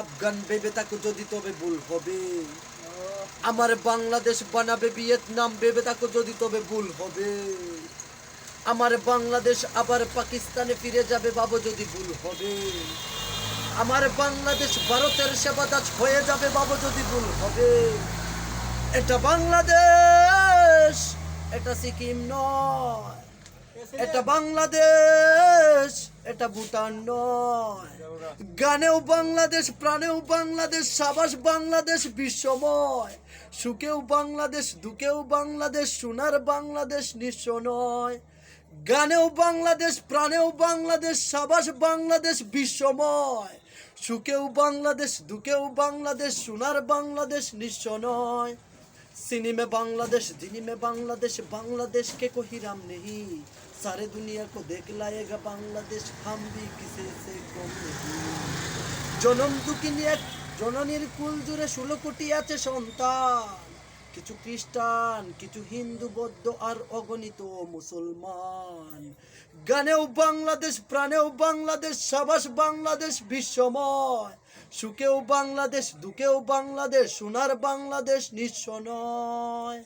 আফগান ভেবে তাকে যদি তবে ভুল হবে। আমার বাংলাদেশ বানাবে ভিয়েতনাম ভেবে তাকে যদি তবে ভুল হবে। আমার বাংলাদেশ আবার পাকিস্তানে ফিরে যাবে বাবু যদি ভুল হবে। আমার বাংলাদেশ ভারতের সেবাদাস হয়ে যাবে বাবু যদি ভুল হবে। এটা বাংলাদেশ, এটা সিকিম নয়, এটা বাংলাদেশ, এটা ভুটান নয়। গানেও বাংলাদেশ, প্রাণেও বাংলাদেশ, সাবাস বাংলাদেশ বিশ্বময়। সুখেও বাংলাদেশ, দুঃখেও বাংলাদেশ, সোনার বাংলাদেশ নিঃস্ব নয়। গানেও বাংলাদেশ, প্রাণেও বাংলাদেশ, সাবাস বাংলাদেশ বিশ্বময়। সুখেও বাংলাদেশ, দুঃখেও বাংলাদেশ, সোনার বাংলাদেশ নিঃস্ব নয়। सिनी बांग्लादेश, दिनी में बांग्लादेश, बांग्लादेश के कोई राम नहीं। सारे दुनिया को देख लाएगा बांग्लादेश, हम भी किसी से कम नहीं। জনম দুঃখিনী এক জননীর কুল জুড়ে 16 কোটি আছে সন্তান। কিছু খ্রিস্টান, কিছু হিন্দু, বৌদ্ধ আর অগণিত মুসলমান। গানেও বাংলাদেশ, প্রাণেও বাংলাদেশ, সাবাস বাংলাদেশ বিশ্বময়। সুখেও বাংলাদেশ, দুঃখেও বাংলাদেশ, সোনার বাংলাদেশ নিঃস্ব নয়।